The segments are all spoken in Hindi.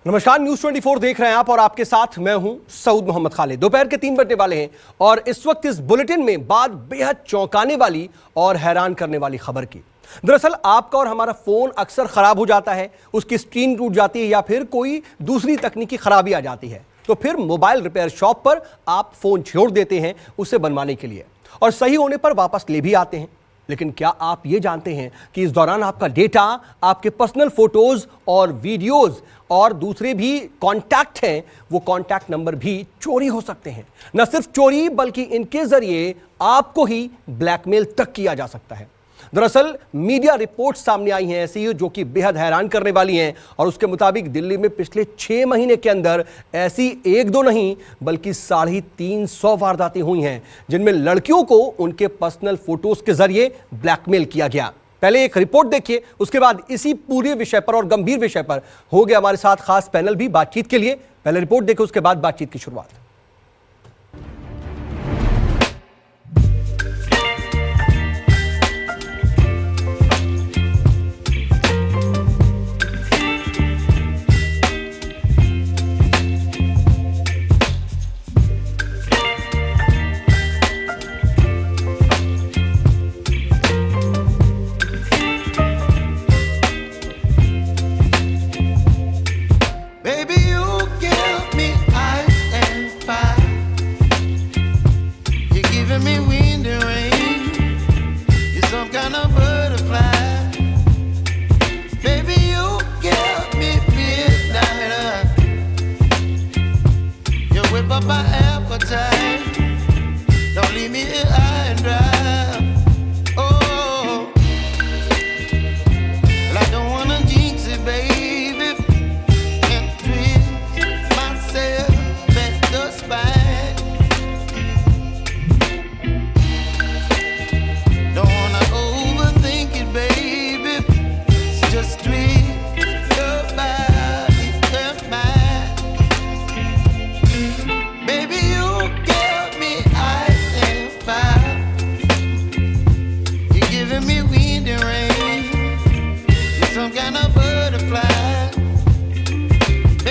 नमस्कार, न्यूज 24 देख रहे हैं आप और आपके साथ मैं हूं सऊद मोहम्मद खालिद। दोपहर के 3 बजने वाले हैं और इस वक्त इस बुलेटिन में बात बेहद चौंकाने वाली और हैरान करने वाली खबर की। दरअसल आपका और हमारा फोन अक्सर खराब हो जाता है, उसकी स्क्रीन टूट जाती है या फिर कोई दूसरी तकनीकी खराबी आ जाती है, तो फिर मोबाइल रिपेयर शॉप पर आप फोन छोड़ देते हैं उसे बनवाने के लिए और सही होने पर वापस ले भी आते हैं। लेकिन क्या आप ये जानते हैं कि इस दौरान आपका डेटा, आपके पर्सनल फोटोज और वीडियोज और दूसरे भी कॉन्टैक्ट हैं, वो कॉन्टैक्ट नंबर भी चोरी हो सकते हैं। न सिर्फ चोरी बल्कि इनके जरिए आपको ही ब्लैकमेल तक किया जा सकता है। दरअसल मीडिया रिपोर्ट सामने आई हैं ऐसी जो कि बेहद हैरान करने वाली हैं और उसके मुताबिक दिल्ली में पिछले 6 महीने के अंदर ऐसी 1-2 नहीं बल्कि 350 वारदातें हुई हैं जिनमें लड़कियों को उनके पर्सनल फोटोज के जरिए ब्लैकमेल किया गया। पहले एक रिपोर्ट देखिए, उसके बाद इसी पूरे विषय पर और गंभीर विषय पर हो गया हमारे साथ खास पैनल भी बातचीत के लिए। पहले रिपोर्ट देखिए, उसके बाद बातचीत की शुरुआत।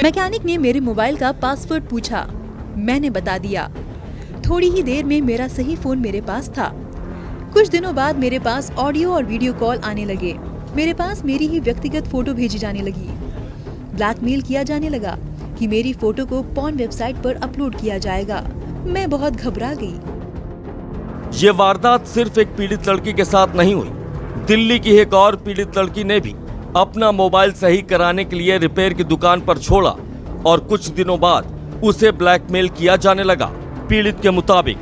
मैकेनिक ने मेरे मोबाइल का पासवर्ड पूछा, मैंने बता दिया। थोड़ी ही देर में मेरा सही फोन मेरे पास था। कुछ दिनों बाद मेरे पास ऑडियो और वीडियो कॉल आने लगे। मेरे पास मेरी ही व्यक्तिगत फोटो भेजी जाने लगी। ब्लैकमेल किया जाने लगा कि मेरी फोटो को पॉर्न वेबसाइट पर अपलोड किया जाएगा। मैं बहुत घबरा गई। ये वारदात सिर्फ एक पीड़ित लड़की के साथ नहीं हुई। दिल्ली की एक और पीड़ित लड़की ने भी अपना मोबाइल सही कराने के लिए रिपेयर की दुकान पर छोड़ा और कुछ दिनों बाद उसे ब्लैकमेल किया जाने लगा। पीड़ित के मुताबिक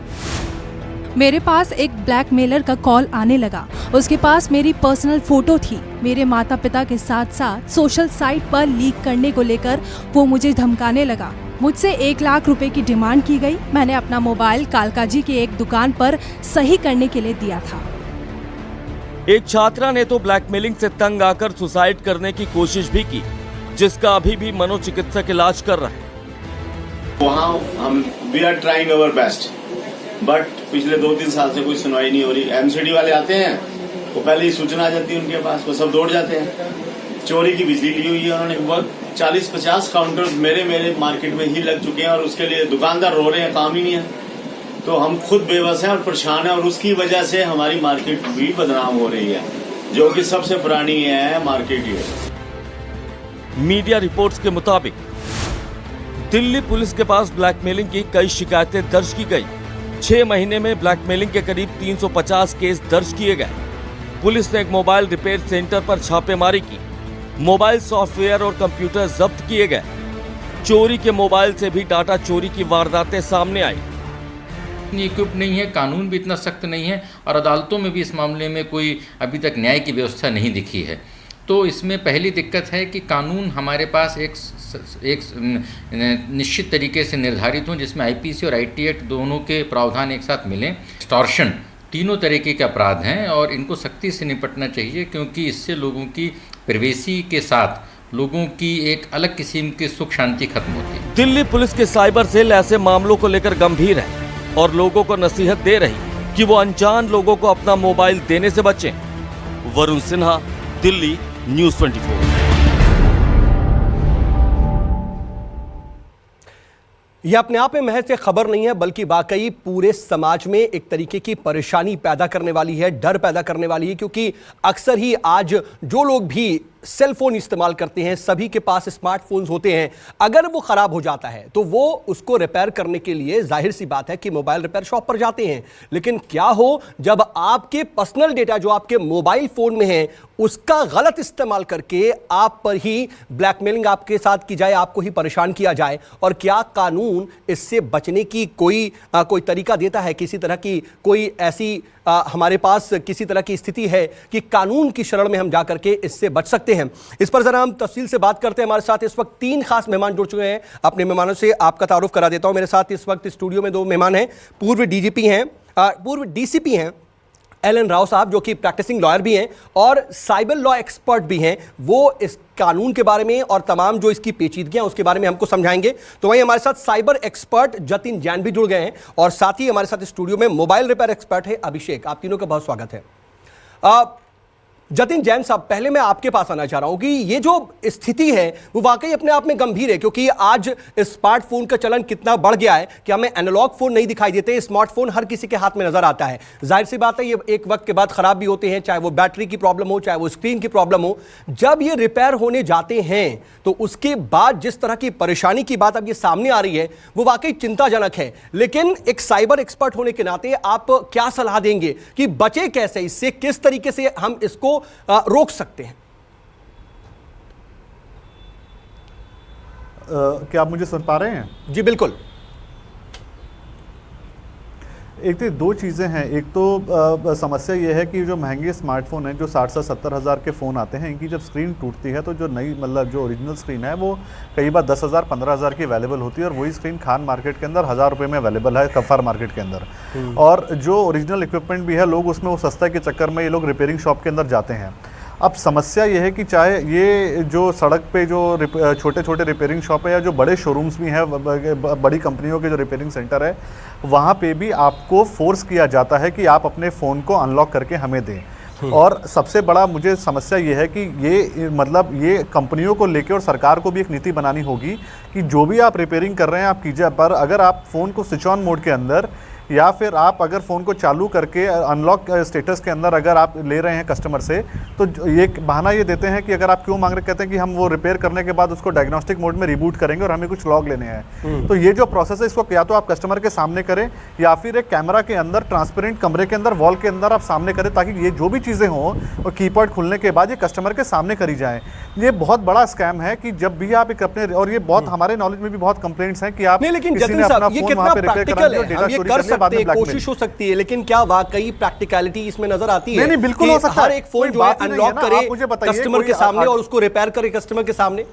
मेरे पास एक ब्लैकमेलर का कॉल आने लगा। उसके पास मेरी पर्सनल फोटो थी। मेरे माता पिता के साथ साथ सोशल साइट पर लीक करने को लेकर वो मुझे धमकाने लगा। मुझसे 1 लाख रुपए की डिमांड की गई। मैंने अपना मोबाइल कालकाजी की एक दुकान पर सही करने के लिए दिया था। एक छात्रा ने तो ब्लैकमेलिंग से तंग आकर सुसाइड करने की कोशिश भी की, जिसका अभी भी मनोचिकित्सक इलाज कर रहे हैं। वहाँ हम we are trying our best, but पिछले 2-3 साल से कोई सुनवाई नहीं हो रही। एमसीडी वाले आते हैं, वो पहले ही सूचना आ जाती है उनके पास, वो सब दौड़ जाते हैं। चोरी की बिजली ली हुई है उन्होंने, बहुत 40-50 काउंटर मेरे मार्केट में ही लग चुके हैं और उसके लिए दुकानदार रो रहे हैं, काम ही नहीं है। तो हम खुद बेबस हैं और परेशान हैं और उसकी वजह से हमारी मार्केट भी बदनाम हो रही है, जो कि सबसे पुरानी है मार्केट ये। मीडिया रिपोर्ट्स के मुताबिक दिल्ली पुलिस के पास ब्लैकमेलिंग की कई शिकायतें दर्ज की गई। 6 महीने में ब्लैकमेलिंग के करीब 350 केस दर्ज किए गए। पुलिस ने एक मोबाइल रिपेयर सेंटर पर छापेमारी की। मोबाइल सॉफ्टवेयर और कंप्यूटर जब्त किए गए। चोरी के मोबाइल से भी डाटा चोरी की वारदातें सामने आई। इक्विप्ड नहीं है, कानून भी इतना सख्त नहीं है और अदालतों में भी इस मामले में कोई अभी तक न्याय की व्यवस्था नहीं दिखी है। तो इसमें पहली दिक्कत है कि कानून हमारे पास एक निश्चित तरीके से निर्धारित हों, जिसमें आईपीसी और आईटी एक्ट दोनों के प्रावधान एक साथ मिलें। एक्सटॉर्शन तीनों तरीके के अपराध हैं और इनको सख्ती से निपटना चाहिए, क्योंकि इससे लोगों की प्राइवेसी के साथ लोगों की एक अलग किस्म की सुख शांति खत्म होती है। दिल्ली पुलिस के साइबर सेल ऐसे मामलों को लेकर गंभीर है और लोगों को नसीहत दे रही कि वो अनजान लोगों को अपना मोबाइल देने से बचें। वरुण सिन्हा, दिल्ली, न्यूज़ 24। यह अपने आप में महज एक खबर नहीं है, बल्कि वाकई पूरे समाज में एक तरीके की परेशानी पैदा करने वाली है, डर पैदा करने वाली है। क्योंकि अक्सर ही आज जो लोग भी सेल फोन इस्तेमाल करते हैं, सभी के पास स्मार्टफोन्स होते हैं। अगर वो खराब हो जाता है तो वो उसको रिपेयर करने के लिए जाहिर सी बात है कि मोबाइल रिपेयर शॉप पर जाते हैं। लेकिन क्या हो जब आपके पर्सनल डेटा जो आपके मोबाइल फोन में है उसका गलत इस्तेमाल करके आप पर ही ब्लैकमेलिंग आपके साथ की जाए, आपको ही परेशान किया जाए। और क्या कानून इससे बचने की कोई तरीका देता है? किसी तरह की कोई ऐसी हमारे पास किसी तरह की स्थिति है कि कानून की शरण में हम जाकर के इससे बच सकते हैं? इस पर जरा हम तफसील से बात करते हैं। हमारे साथ इस वक्त 3 खास मेहमान जुड़ चुके हैं। अपने मेहमानों से आपका तारुफ करा देता हूं। मेरे साथ इस वक्त स्टूडियो में 2 मेहमान हैं। पूर्व डीजीपी हैं, पूर्व डीसीपी हैं एल.एन. राव साहब, जो कि प्रैक्टिसिंग लॉयर भी हैं और साइबर लॉ एक्सपर्ट भी हैं। वो इस कानून के बारे में और तमाम जो इसकी पेचीदगियां उसके बारे में हमको समझाएंगे। तो वहीं हमारे साथ साइबर एक्सपर्ट जतिन जैन भी जुड़ गए हैं और साथ ही हमारे साथ स्टूडियो में मोबाइल रिपेयर एक्सपर्ट है अभिषेक। आप तीनों का बहुत स्वागत है। जतिन जैन साहब, पहले मैं आपके पास आना चाह रहा हूं कि ये जो स्थिति है वो वाकई अपने आप में गंभीर है। क्योंकि आज स्मार्टफोन का चलन कितना बढ़ गया है कि हमें एनालॉग फोन नहीं दिखाई देते, स्मार्टफोन हर किसी के हाथ में नजर आता है। जाहिर सी बात है ये एक वक्त के बाद खराब भी होते हैं, चाहे वो बैटरी की प्रॉब्लम हो, चाहे वो स्क्रीन की प्रॉब्लम हो। जब ये रिपेयर होने जाते हैं तो उसके बाद जिस तरह की परेशानी की बात अब ये सामने आ रही है वो वाकई चिंताजनक है। लेकिन एक साइबर एक्सपर्ट होने के नाते आप क्या सलाह देंगे कि बचे कैसे इससे, किस तरीके से हम इसको रोक सकते हैं? क्या आप मुझे सुन पा रहे हैं? जी बिल्कुल। एक तो 2 चीज़ें हैं। एक तो समस्या ये है कि जो महंगे स्मार्टफोन हैं, जो 60 से 70 हज़ार के फ़ोन आते हैं, इनकी जब स्क्रीन टूटती है तो जो नई मतलब जो ओरिजिनल स्क्रीन है वो कई बार 10,000 15,000 की अवेलेबल होती है और वही स्क्रीन खान मार्केट के अंदर 1,000 रुपये में अवेलेबल है कफार मार्केट के अंदर। और जो ओरिजिनल इक्विपमेंट भी है, लोग उसमें वो सस्ता के चक्कर में ये लोग रिपेयरिंग शॉप के अंदर जाते हैं। अब समस्या ये है कि चाहे ये जो सड़क पे जो छोटे छोटे रिपेयरिंग शॉप है या जो बड़े शोरूम्स भी हैं, बड़ी कंपनियों के जो रिपेयरिंग सेंटर है, वहाँ पे भी आपको फोर्स किया जाता है कि आप अपने फ़ोन को अनलॉक करके हमें दें। और सबसे बड़ा मुझे समस्या ये है कि ये कंपनियों को लेके और सरकार को भी एक नीति बनानी होगी कि जो भी आप रिपेयरिंग कर रहे हैं आप कीजिए, पर अगर आप फ़ोन को स्विच ऑन मोड के अंदर या फिर आप अगर फ़ोन को चालू करके अनलॉक स्टेटस के अंदर अगर आप ले रहे हैं कस्टमर से, तो ये बहाना ये देते हैं कि अगर आप क्यों मांग रहे, कहते हैं कि हम वो रिपेयर करने के बाद उसको डायग्नोस्टिक मोड में रिबूट करेंगे और हमें कुछ लॉग लेने हैं। तो ये जो प्रोसेस है इसको या तो आप कस्टमर के सामने करें या फिर एक कैमरा के अंदर ट्रांसपेरेंट कमरे के अंदर वॉल के अंदर आप सामने करें, ताकि ये जो भी चीज़ें हों और कीपैड खुलने के बाद ये कस्टमर के सामने करी जाएँ। ये बहुत बड़ा स्कैम है कि जब भी आप एक अपने, और ये बहुत हमारे नॉलेज में भी बहुत कंप्लेंट्स हैं कि आप नहीं, लेकिन जतिन साहब ये कितना प्रैक्टिकल है? हम ये कर सकते हैं, कोशिश हो सकती है, लेकिन क्या वाकई प्रैक्टिकलिटी इसमें नजर आती है? नहीं, बिल्कुल हो सकता है। हर एक फोन जो है अनलॉक करे कस्टमर के सामने और उसको रिपेयर करे कस्टमर के सामने?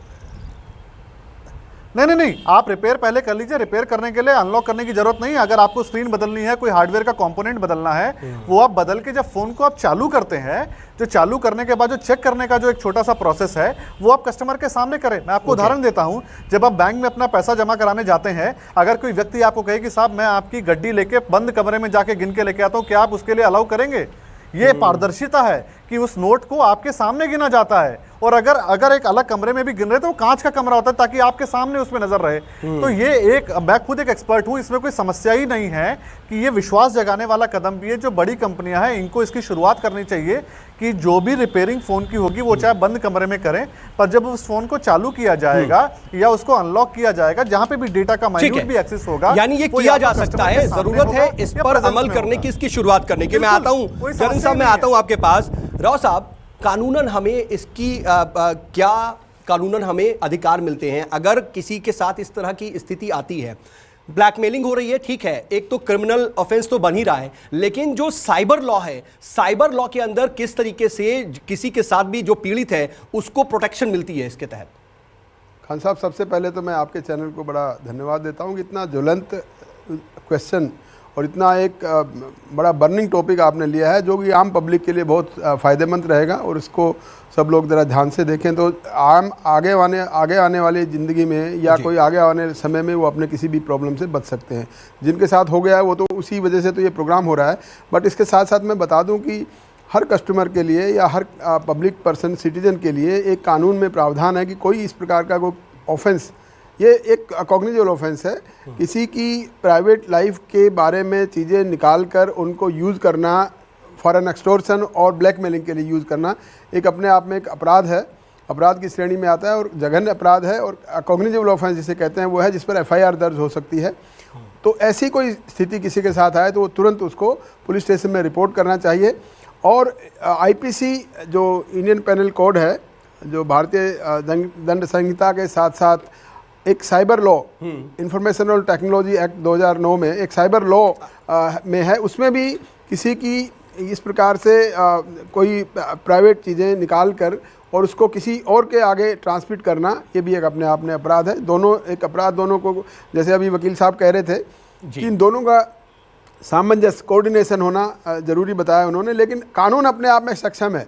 नहीं, आप रिपेयर पहले कर लीजिए। रिपेयर करने के लिए अनलॉक करने की जरूरत नहीं है। अगर आपको स्क्रीन बदलनी है, कोई हार्डवेयर का कंपोनेंट बदलना है, वो आप बदल के जब फोन को आप चालू करते हैं, जो चालू करने के बाद जो चेक करने का जो एक छोटा सा प्रोसेस है वो आप कस्टमर के सामने करें। मैं आपको उदाहरण देता हूं, जब आप बैंक में अपना पैसा जमा कराने जाते हैं, अगर कोई व्यक्ति आपको कहे कि साहब मैं आपकी गड्डी लेके बंद कमरे में जाके गिन के लेके आता हूं, क्या आप उसके लिए अलाउ करेंगे? ये पारदर्शिता है कि उस नोट को आपके सामने गिना जाता है, और अगर एक अलग कमरे में भी गिन रहे तो वो कांच का कमरा होता है ताकि आपके सामने उसमें नजर रहे। तो ये मैं खुद एक एक्सपर्ट हूं, इसमें कोई समस्या ही नहीं है कि ये विश्वास जगाने वाला कदम भी है। जो बड़ी कंपनियां हैं इनको इसकी शुरुआत करनी चाहिए कि जो भी रिपेयरिंग फोन की होगी वो चाहे बंद कमरे में करें, पर जब उस फोन को चालू किया जाएगा या उसको अनलॉक किया जाएगा, जहां पे भी डेटा का माइन्यूट भी एक्सेस होगा, यानी ये किया जा सकता है। जरूरत है इस पर अमल करने की, इसकी शुरुआत करने की। मैं आता हूं जतिन साहब, मैं आता हूं आपके पास। राव साहब, कानूनन हमें इसकी क्या कानूनन हमें अधिकार मिलते हैं अगर किसी के साथ इस तरह की स्थिति आती है? ब्लैकमेलिंग हो रही है, ठीक है, एक तो क्रिमिनल ऑफेंस तो बन ही रहा है, लेकिन जो साइबर लॉ है, साइबर लॉ के अंदर किस तरीके से किसी के साथ भी जो पीड़ित है उसको प्रोटेक्शन मिलती है इसके तहत? खान साहब, सबसे पहले तो मैं आपके चैनल को बड़ा धन्यवाद देता हूं कि इतना ज्वलंत क्वेश्चन और इतना एक बड़ा बर्निंग टॉपिक आपने लिया है, जो कि आम पब्लिक के लिए बहुत फ़ायदेमंद रहेगा, और इसको सब लोग ज़रा ध्यान से देखें तो आगे आने वाली ज़िंदगी में या कोई आगे आने समय में वो अपने किसी भी प्रॉब्लम से बच सकते हैं। जिनके साथ हो गया है वो तो उसी वजह से तो ये प्रोग्राम हो रहा है। बट इसके साथ साथ मैं बता दूं कि हर कस्टमर के लिए या हर पब्लिक पर्सन सिटीजन के लिए एक कानून में प्रावधान है कि कोई इस प्रकार का कोई ऑफेंस ये एक कॉग्निटिव ऑफेंस है। किसी की प्राइवेट लाइफ के बारे में चीज़ें निकाल कर उनको यूज़ करना फॉर एन एक्सटोर्शन और ब्लैकमेलिंग के लिए यूज़ करना एक अपने आप में एक अपराध है, अपराध की श्रेणी में आता है और जघन्य अपराध है। और कॉग्निटिव ऑफेंस जिसे कहते हैं वो है जिस पर FIR दर्ज हो सकती है। तो ऐसी कोई स्थिति किसी के साथ आए तो वो तुरंत उसको पुलिस स्टेशन में रिपोर्ट करना चाहिए। और IPC जो इंडियन पेनल कोड है, जो भारतीय दंड संहिता के साथ साथ एक साइबर लॉ, इंफॉर्मेशन और टेक्नोलॉजी एक्ट 2009 में एक साइबर लॉ में है, उसमें भी किसी की इस प्रकार से कोई प्राइवेट चीज़ें निकाल कर और उसको किसी और के आगे ट्रांसमिट करना, ये भी एक अपने आप में अपराध है। दोनों एक अपराध, दोनों को जैसे अभी वकील साहब कह रहे थे कि इन दोनों का सामंजस्य, कोऑर्डिनेशन होना जरूरी बताया उन्होंने। लेकिन कानून अपने आप में सक्षम है,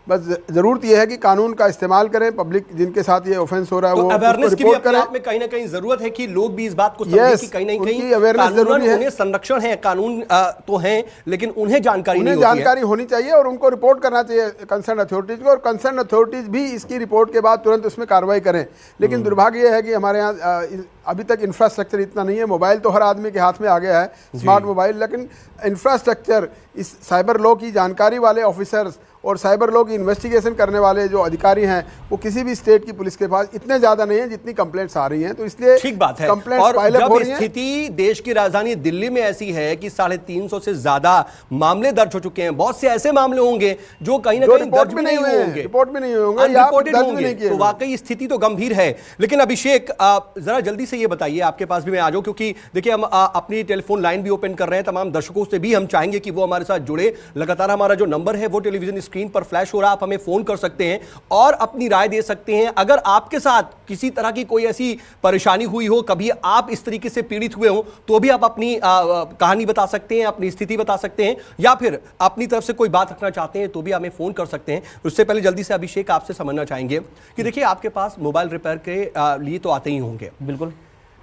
बस ज़रूरत यह है कि कानून का इस्तेमाल करें। पब्लिक जिनके साथ ये ऑफेंस हो रहा है वो अवेयरनेस की भी रिपोर्ट अपने करें। आप में कहीं ना कहीं जरूरत है कि लोग भी इस बात को समझें कि कहीं ना कहीं अवेयरनेस जरूरी है। उन्हें संरक्षण है, कानून तो है, लेकिन उन्हें जानकारी नहीं उन्हें होती है। जानकारी होनी चाहिए और उनको रिपोर्ट करना चाहिए कंसर्न अथॉरिटीज को, और कंसर्न अथॉरिटीज भी इसकी रिपोर्ट के बाद तुरंत उसमें कार्रवाई करें। लेकिन दुर्भाग्य यह है कि हमारे यहाँ अभी तक इंफ्रास्ट्रक्चर इतना नहीं है। मोबाइल तो हर आदमी के हाथ में आ गया है, स्मार्ट मोबाइल, लेकिन इंफ्रास्ट्रक्चर, इस साइबर लॉ की जानकारी वाले ऑफिसर्स और साइबर लॉ की इन्वेस्टिगेशन करने वाले जो अधिकारी हैं वो किसी भी स्टेट की पुलिस के पास इतने ज़्यादा नहीं है जितनी कंप्लेंट्स आ रही हैं। तो इसलिए ठीक बात है। कंप्लेंट्स और पाइल अप जब हो रही हैं। स्थिति देश की राजधानी दिल्ली में ऐसी है कि 350 से ज्यादा मामले दर्ज हो चुके हैं, बहुत से ऐसे मामले होंगे जो कहीं ना कहीं दर्ज भी नहीं हुए होंगे, रिपोर्ट भी नहीं हुए होंगे, अनरिपोर्टेड दर्ज भी होंगे। नहीं किए तो होंगे। वाकई स्थिति तो गंभीर है। लेकिन अभिषेक, जरा जल्दी से ये बताइए, आपके पास भी मैं आ जाऊं, क्योंकि देखिए हम अपनी टेलीफोन लाइन भी ओपन कर रहे हैं। तमाम दर्शकों से भी हम चाहेंगे कि वो हमारे साथ जुड़े। लगातार हमारा जो नंबर है वो टेलीविजन स्क्रीन पर फ्लैश हो रहा है, आप हमें फोन कर सकते हैं और अपनी राय दे सकते हैं। अगर आपके साथ किसी तरह की कोई ऐसी परेशानी हुई हो, कभी आप इस तरीके से पीड़ित हुए हो, तो भी आप अपनी कहानी बता सकते हैं, अपनी स्थिति बता सकते हैं, या फिर अपनी तरफ से कोई बात रखना चाहते हैं तो भी हमें फोन कर सकते हैं। उससे पहले जल्दी से अभिषेक आपसे समझना चाहेंगे कि देखिए आपके पास मोबाइल रिपेयर के लिए तो आते ही होंगे, बिल्कुल,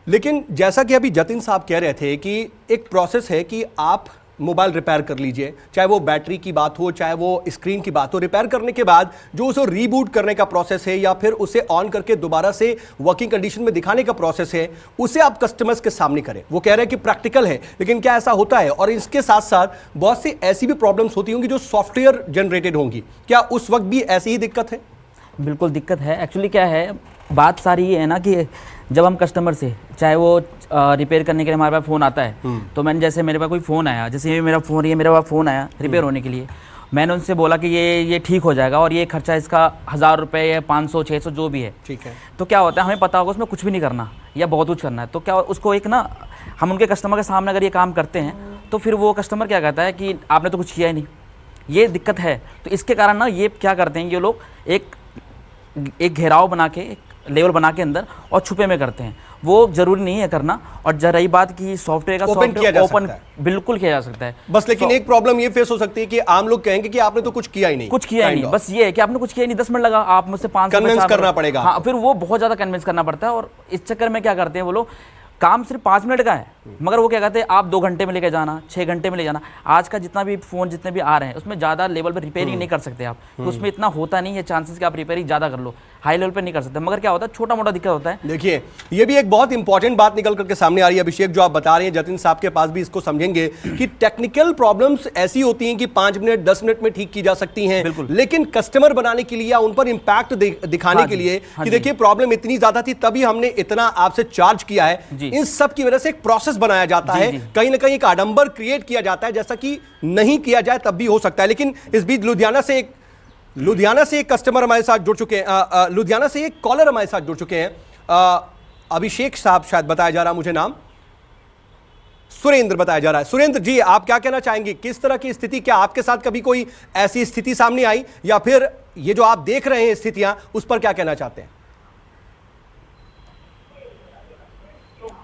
लेकिन जैसा कि अभी जतिन साहब कह रहे थे कि एक प्रोसेस है कि आप मोबाइल रिपेयर कर लीजिए, चाहे वो बैटरी की बात हो, चाहे वो स्क्रीन की बात हो। रिपेयर करने के बाद जो उसे रीबूट करने का प्रोसेस है या फिर उसे ऑन करके दोबारा से वर्किंग कंडीशन में दिखाने का प्रोसेस है, उसे आप कस्टमर्स के सामने करें। वो कह रहे हैं कि प्रैक्टिकल है, लेकिन क्या ऐसा होता है? और इसके साथ साथ बहुत सी ऐसी भी प्रॉब्लम्स होती होंगी जो सॉफ्टवेयर जनरेटेड होंगी, क्या उस वक्त भी ऐसी ही दिक्कत है? बिल्कुल दिक्कत है। एक्चुअली क्या है, बात सारी ये है ना कि जब हम कस्टमर से, चाहे वो रिपेयर करने के लिए हमारे पास फ़ोन आता है, तो मैंने जैसे मेरे पास कोई फ़ोन आया, जैसे ये मेरा फ़ोन आया रिपेयर होने के लिए, मैंने उनसे बोला कि ये ठीक हो जाएगा और ये खर्चा इसका 1000 रुपये या 500 600 जो भी है, ठीक है। तो क्या होता है, हमें पता होगा उसमें कुछ भी नहीं करना या बहुत कुछ करना है। तो क्या उसको एक ना, हम उनके कस्टमर के सामने अगर ये काम करते हैं तो फिर वो कस्टमर क्या कहता है कि आपने तो कुछ किया ही नहीं। ये दिक्कत है। तो इसके कारण ना ये क्या करते हैं, ये लोग एक घेराव बना के, एक लेवल बना के अंदर और छुपे में करते हैं। वो जरूरी नहीं है करना। और जब रही बात की सॉफ्टवेयर का, सॉफ्टवेयर ओपन बिल्कुल किया जा सकता है बस। लेकिन एक प्रॉब्लम ये फेस हो सकती है कि आम लोग कहेंगे कि आपने तो कुछ किया ही नहीं, कुछ किया ही नहीं। बस ये है कि आपने कुछ किया ही नहीं, 10 मिनट लगा, आप मुझसे 500 कन्विंस करना पड़ेगा। हाँ, फिर वो बहुत ज्यादा कन्विंस करना पड़ता है। और इस चक्कर में क्या करते हैं वो लोग, काम सिर्फ 5 मिनट का है, मगर वो क्या कहते हैं आप 2 घंटे में लेके जाना, 6 घंटे में ले जाना। आज का जितना भी फ़ोन जितने भी आ रहे हैं उसमें ज़्यादा लेवल पर रिपेयरिंग नहीं कर सकते आप, तो उसमें इतना होता नहीं है चांसेस कि आप रिपेयरिंग ज़्यादा कर लो, हाई लेवल पे नहीं कर सकते। मगर क्या होता है, छोटा मोटा दिक्कत होता है। देखिए ये भी एक बहुत इंपॉर्टेंट बात निकल करके सामने आ रही है अभिषेक, जो आप बता रहे हैं। जतिन साहब के पास भी इसको समझेंगे कि टेक्निकल प्रॉब्लम्स ऐसी होती हैं कि 5 मिनट 10 मिनट में ठीक की जा सकती हैं, लेकिन कस्टमर बनाने के लिए या उन पर इंपैक्ट दिखाने के लिए कि देखिए प्रॉब्लम इतनी ज्यादा थी तभी हमने इतना आपसे चार्ज किया है, इन सब की वजह से एक प्रोसेस बनाया जाता है, कहीं ना कहीं एक आडंबर क्रिएट किया जाता है, जैसा कि नहीं किया जाए तब भी हो सकता है। लेकिन इस बीच लुधियाना से एक कस्टमर हमारे साथ जुड़ चुके हैं, लुधियाना से एक कॉलर हमारे साथ जुड़ चुके हैं। अभिषेक साहब शायद बताया जा रहा, मुझे नाम सुरेंद्र बताया जा रहा है। सुरेंद्र जी, आप क्या कहना चाहेंगे, किस तरह की स्थिति, क्या आपके साथ कभी कोई ऐसी स्थिति सामने आई, या फिर ये जो आप देख रहे हैं स्थितियां, उस पर क्या कहना चाहते हैं?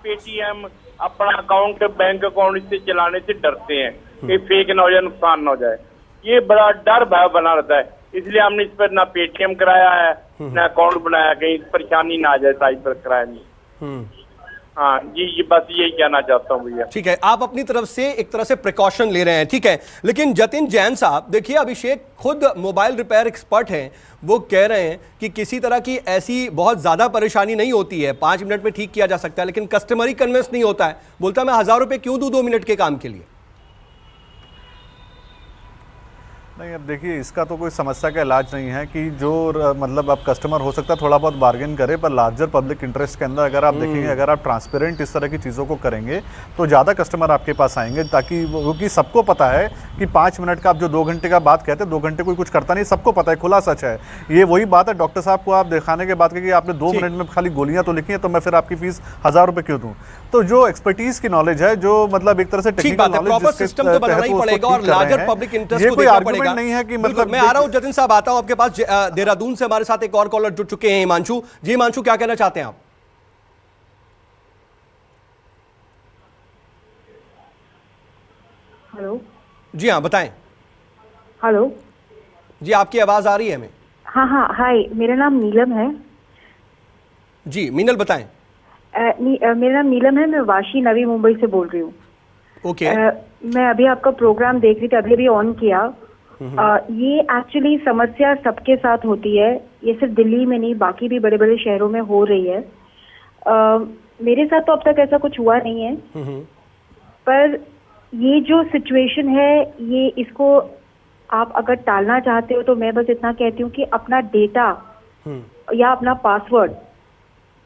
पेटीएम अपना अकाउंट, बैंक अकाउंट इससे चलाने से डरते हैं कि फेक ना हो जाए, नुकसान ना हो जाए। ये बड़ा डर भय बना रहता है, इसलिए हमने इस पर ना पेटीएम कराया है ना अकाउंट बनाया, कहीं परेशानी ना आ जाए, साइज पर कराया नहीं। हाँ जी, बस यही कहना चाहता हूँ भैया। ठीक है, आप अपनी तरफ से एक तरह से प्रिकॉशन ले रहे हैं, ठीक है। लेकिन जतिन जैन साहब, देखिए अभिषेक खुद मोबाइल रिपेयर एक्सपर्ट हैं, वो कह रहे हैं कि किसी तरह की ऐसी बहुत ज्यादा परेशानी नहीं होती है, 5 मिनट में ठीक किया जा सकता है, लेकिन कस्टमर ही कन्विंस नहीं होता है, बोलता है मैं 1000 रुपए क्यों दूं 2 मिनट के काम के लिए। नहीं, अब देखिए इसका तो कोई समस्या का इलाज नहीं है कि जो मतलब अब कस्टमर हो सकता है थोड़ा बहुत बार्गेन करे, पर लार्जर पब्लिक इंटरेस्ट के अंदर अगर आप देखेंगे, अगर आप ट्रांसपेरेंट इस तरह की चीज़ों को करेंगे तो ज़्यादा कस्टमर आपके पास आएंगे, ताकि क्योंकि सबको पता है कि 5 मिनट का आप जो 2 घंटे का बात कहते हैं, 2 घंटे कोई कुछ करता नहीं, सबको पता है, खुला सच है। ये वही बात है, डॉक्टर साहब को आप दिखाने के बाद कि आपने 2 मिनट में खाली गोलियाँ तो लिखी हैं, तो मैं फिर आपकी फीस 1000 रुपये क्यों दूँ। तो जो एक्सपर्टीज की नॉलेज है, जो मतलब एक तरह से टेक्निकल नॉलेज, प्रॉपर सिस्टम तो बनाना ही पड़ेगा और लार्जर पब्लिक इंटरेस्ट को देखना पड़ेगा। नहीं है कि मतलब मैं आ रहा हूं जतिन साहब, आता हूं आपके पास। देहरादून से हमारे साथ एक और कॉलर जुड़ चुके हैं, हिमांशु जी। हिमांशु, क्या कहना चाहते हैं आप? हेलो जी हाँ, बताएं। हेलो जी, आपकी आवाज आ रही है हमें। हाँ, हाय, मेरा नाम नीलम है। जी मीनल, बताएं। मेरा नाम नीलम है, मैं वाशी नवी मुंबई से बोल रही हूँ। ओके। मैं अभी आपका प्रोग्राम देख रही थी, अभी ऑन किया। ये एक्चुअली समस्या सबके साथ होती है, ये सिर्फ दिल्ली में नहीं, बाकी भी बड़े बड़े शहरों में हो रही है। मेरे साथ तो अब तक ऐसा कुछ हुआ नहीं है, पर ये जो सिचुएशन है, ये इसको आप अगर टालना चाहते हो तो मैं बस इतना कहती हूँ कि अपना डेटा या अपना पासवर्ड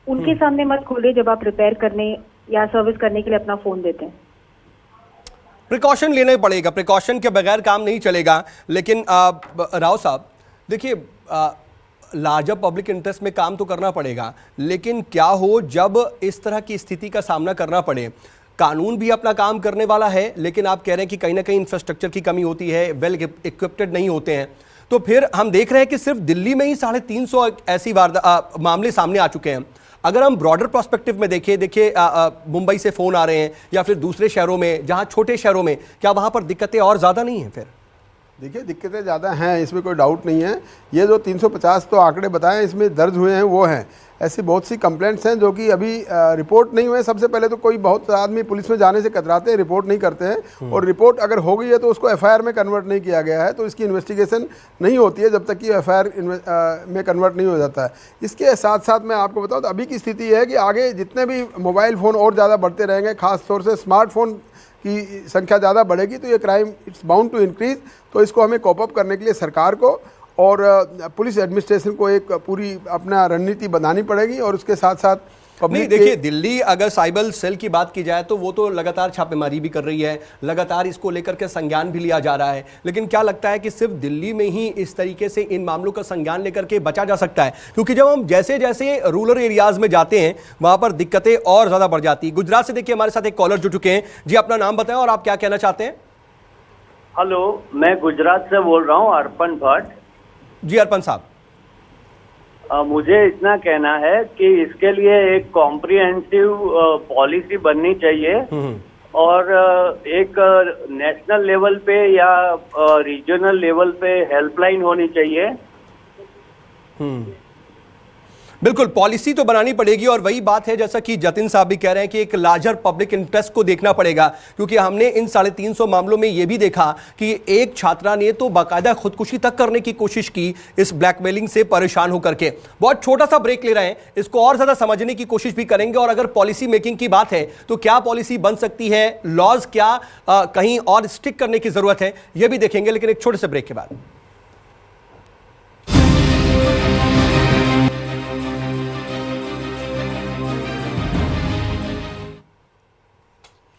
उनके सामने मत खोले जब आप रिपेयर करने या सर्विस करने के लिए अपना फोन देते हैं। प्रिकॉशन लेना पड़ेगा, प्रिकॉशन के बगैर काम नहीं चलेगा। लेकिन राव साहब देखिए, लार्जर पब्लिक इंटरेस्ट में काम तो करना पड़ेगा, लेकिन क्या हो जब इस तरह की स्थिति का सामना करना पड़े। कानून भी अपना काम करने वाला है, लेकिन आप कह रहे हैं कि कहीं ना कहीं इंफ्रास्ट्रक्चर की कमी होती है, वेल इक्विप्ड नहीं होते हैं। तो फिर हम देख रहे हैं कि सिर्फ दिल्ली में ही 350 ऐसी मामले सामने आ चुके हैं। अगर हम ब्रॉडर पर्सपेक्टिव में देखिए मुंबई से फ़ोन आ रहे हैं या फिर दूसरे शहरों में, जहां छोटे शहरों में, क्या वहां पर दिक्कतें और ज़्यादा नहीं हैं? फिर देखिए दिक्कतें ज़्यादा हैं, इसमें कोई डाउट नहीं है। ये जो 350 तो आंकड़े बताएं इसमें दर्ज हुए हैं, वो हैं। ऐसी बहुत सी कंप्लेंट्स हैं जो कि अभी रिपोर्ट नहीं हुए। सबसे पहले तो कोई बहुत आदमी पुलिस में जाने से कतराते हैं, रिपोर्ट नहीं करते हैं, और रिपोर्ट अगर हो गई है तो उसको एफआईआर में कन्वर्ट नहीं किया गया है, तो इसकी इन्वेस्टिगेशन नहीं होती है जब तक कि एफआईआर में कन्वर्ट नहीं हो जाता है। इसके साथ साथ मैं आपको बताऊँ तो अभी की स्थिति है कि आगे जितने भी मोबाइल फ़ोन और ज़्यादा बढ़ते रहेंगे, खास तौर से स्मार्टफोन की संख्या ज़्यादा बढ़ेगी, तो ये crime it's bound to increase. तो इसको हमें कॉप अप करने के लिए सरकार को और पुलिस एडमिनिस्ट्रेशन को एक पूरी अपना रणनीति बनानी पड़ेगी, और उसके साथ साथ नहीं, देखिए दिल्ली अगर साइबर सेल की बात की जाए तो वो तो लगातार छापेमारी भी कर रही है, लगातार इसको लेकर के संज्ञान भी लिया जा रहा है। लेकिन क्या लगता है कि सिर्फ दिल्ली में ही इस तरीके से इन मामलों का संज्ञान लेकर के बचा जा सकता है? क्योंकि जब हम जैसे जैसे रूरल एरियाज में जाते हैं वहां पर दिक्कतें और ज्यादा बढ़ जाती है। गुजरात से देखिए हमारे साथ एक कॉलर जुड़ चुके हैं। जी, अपना नाम बताएं और आप क्या कहना चाहते हैं? हेलो, मैं गुजरात से बोल रहा हूँ, अर्पण भट्ट। जी अर्पण साहब, मुझे इतना कहना है कि इसके लिए एक कॉम्प्रिहेंसिव पॉलिसी बननी चाहिए, और एक नेशनल लेवल पे या रीजनल लेवल पे हेल्पलाइन होनी चाहिए। बिल्कुल, पॉलिसी तो बनानी पड़ेगी, और वही बात है जैसा कि जतिन साहब भी कह रहे हैं कि एक लार्जर पब्लिक इंटरेस्ट को देखना पड़ेगा। क्योंकि हमने इन 350 मामलों में यह भी देखा कि एक छात्रा ने तो बाकायदा खुदकुशी तक करने की कोशिश की इस ब्लैकमेलिंग से परेशान होकर के। बहुत छोटा सा ब्रेक ले रहे हैं, इसको और ज्यादा समझने की कोशिश भी करेंगे। और अगर पॉलिसी मेकिंग की बात है तो क्या पॉलिसी बन सकती है, लॉज क्या कहीं और स्टिक करने की जरूरत है, यह भी देखेंगे, लेकिन एक छोटे से ब्रेक के बाद।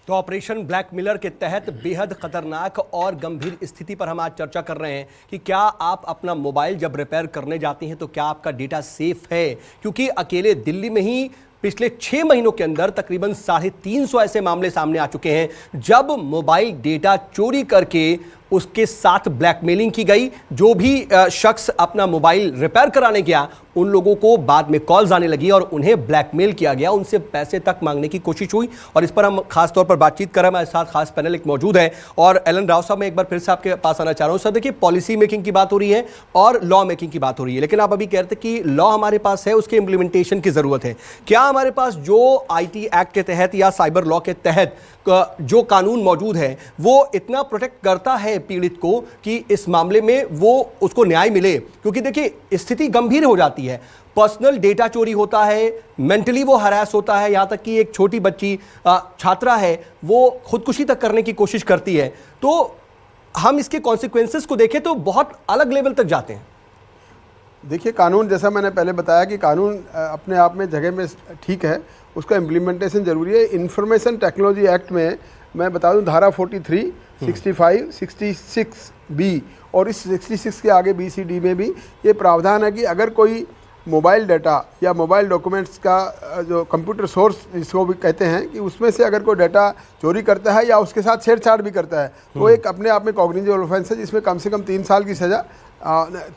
तो ऑपरेशन ब्लैक मिलर के तहत बेहद खतरनाक और गंभीर स्थिति पर हम आज चर्चा कर रहे हैं कि क्या आप अपना मोबाइल जब रिपेयर करने जाते हैं तो क्या आपका डेटा सेफ है? क्योंकि अकेले दिल्ली में ही पिछले 6 महीनों के अंदर तकरीबन 350 ऐसे मामले सामने आ चुके हैं जब मोबाइल डेटा चोरी करके उसके साथ ब्लैकमेलिंग की गई। जो भी शख्स अपना मोबाइल रिपेयर कराने गया, उन लोगों को बाद में कॉल्स आने लगी और उन्हें ब्लैकमेल किया गया, उनसे पैसे तक मांगने की कोशिश हुई। और इस पर हम खास तौर पर बातचीत कर रहे हैं, हमारे साथ खास पैनल एक मौजूद है। और एलन राव साहब, मैं एक बार फिर से आपके पास आना चाह रहा हूं। सर देखिए, पॉलिसी मेकिंग की बात हो रही है और लॉ मेकिंग की बात हो रही है, लेकिन आप अभी कह रहे थे कि लॉ हमारे पास है, उसके इंप्लीमेंटेशन की जरूरत है। क्या हमारे पास जो IT एक्ट के तहत या साइबर लॉ के तहत जो कानून मौजूद है वो इतना प्रोटेक्ट करता है पीड़ित को कि इस मामले में वो उसको न्याय मिले? क्योंकि देखिए, स्थिति गंभीर हो जाती है, पर्सनल डेटा चोरी होता है, मेंटली वो हरास होता है, यहां तक कि एक छोटी बच्ची छात्रा है, वो खुदकुशी तक करने की कोशिश करती है। तो हम इसके कॉन्सिक्वेंसेस को देखें तो बहुत अलग लेवल तक जाते हैं। देखिए, कानून, जैसा मैंने पहले बताया कि कानून अपने आप में जगह में ठीक है, उसका इम्प्लीमेंटेशन ज़रूरी है। इंफॉर्मेशन टेक्नोलॉजी एक्ट में मैं बता दूं, धारा 43, 65, 66B और इस 66 के आगे BCD में भी ये प्रावधान है कि अगर कोई मोबाइल डाटा या मोबाइल डॉक्यूमेंट्स का जो कंप्यूटर सोर्स जिसको भी कहते हैं, कि उसमें से अगर कोई डाटा चोरी करता है या उसके साथ छेड़छाड़ भी करता है, तो एक अपने आप में कॉग्निजेबल ऑफेंस है, जिसमें कम से कम 3 साल की सज़ा,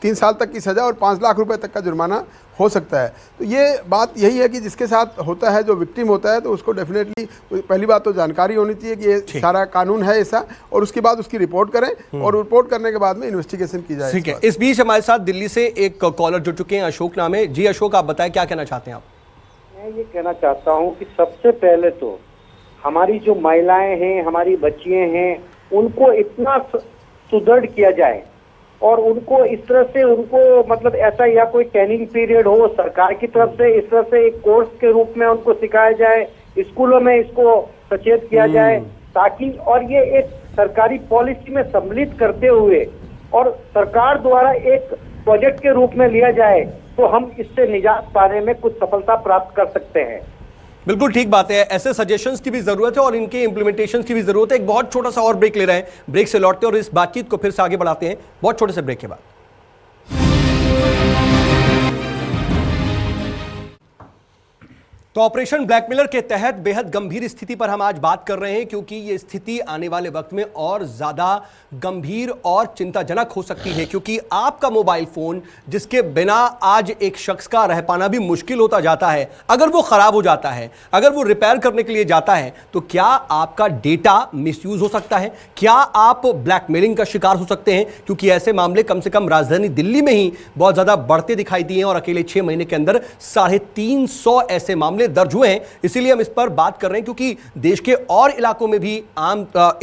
3 साल तक की सज़ा और 5 लाख रुपए तक का जुर्माना हो सकता है। तो ये बात यही है कि जिसके साथ होता है, जो विक्टिम होता है, तो उसको डेफिनेटली पहली बात तो जानकारी होनी चाहिए कि ये सारा कानून है ऐसा, और उसके बाद उसकी रिपोर्ट करें और रिपोर्ट करने के बाद में इन्वेस्टिगेशन की जाए। ठीक है। इस बीच हमारे साथ दिल्ली से एक कॉलर जुड़ चुके हैं, अशोक नाम है। जी अशोक, आप बताएं क्या कहना चाहते हैं आप? मैं ये कहना चाहता हूँ कि सबसे पहले तो हमारी जो महिलाएं हैं, हमारी बच्चियां हैं, उनको इतना सुदृढ़ किया जाए और उनको इस तरह से उनको मतलब ऐसा या कोई ट्रेनिंग पीरियड हो सरकार की तरफ से, इस तरह से एक कोर्स के रूप में उनको सिखाया जाए, स्कूलों में इसको सचेत किया जाए, ताकि और ये एक सरकारी पॉलिसी में सम्मिलित करते हुए और सरकार द्वारा एक प्रोजेक्ट के रूप में लिया जाए, तो हम इससे निजात पाने में कुछ सफलता प्राप्त कर सकते हैं। बिल्कुल ठीक बात है। ऐसे सजेशंस की भी जरूरत है और इनके इंप्लीमेंटेशन की भी जरूरत है। एक बहुत छोटा सा और ब्रेक ले रहे हैं, ब्रेक से लौटते हैं और इस बातचीत को फिर से आगे बढ़ाते हैं बहुत छोटे से ब्रेक के बाद। तो ऑपरेशन ब्लैकमेलर के तहत बेहद गंभीर स्थिति पर हम आज बात कर रहे हैं, क्योंकि ये स्थिति आने वाले वक्त में और ज्यादा गंभीर और चिंताजनक हो सकती है। क्योंकि आपका मोबाइल फोन, जिसके बिना आज एक शख्स का रह पाना भी मुश्किल होता जाता है, अगर वो खराब हो जाता है, अगर वो रिपेयर करने के लिए जाता है, तो क्या आपका डेटा मिसयूज हो सकता है? क्या आप ब्लैकमेलिंग का शिकार हो सकते हैं? क्योंकि ऐसे मामले कम से कम राजधानी दिल्ली में ही बहुत ज्यादा बढ़ते दिखाई दिए हैं और अकेले 6 महीने के अंदर 350 ऐसे मामले दर्ज हुए हैं। इसीलिए हम इस पर बात कर रहे हैं, क्योंकि देश के और इलाकों में भी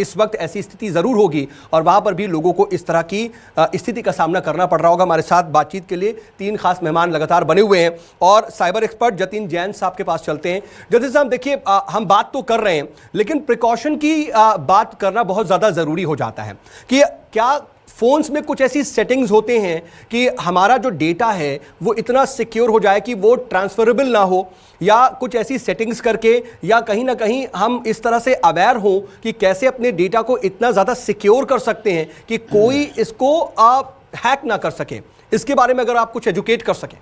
इस वक्त ऐसी स्थिति जरूर होगी और वहां पर भी लोगों को इस तरह की स्थिति का सामना करना पड़ रहा होगा। हमारे साथ बातचीत के लिए 3 खास मेहमान लगातार बने हुए हैं और साइबर एक्सपर्ट जतिन जैन साहब के पास चलते हैं। जतिन साहब, देखिए, हम बात तो कर रहे हैं, लेकिन प्रिकॉशन की बात करना बहुत ज्यादा जरूरी हो जाता है कि क्या फोन्स में कुछ ऐसी सेटिंग्स होते हैं कि हमारा जो डेटा है वो इतना सिक्योर हो जाए कि वो ट्रांसफरेबल ना हो, या कुछ ऐसी सेटिंग्स करके या कहीं ना कहीं हम इस तरह से अवेयर हों कि कैसे अपने डेटा को इतना ज़्यादा सिक्योर कर सकते हैं कि कोई इसको हैक ना कर सके। इसके बारे में अगर आप कुछ एजुकेट कर सकें।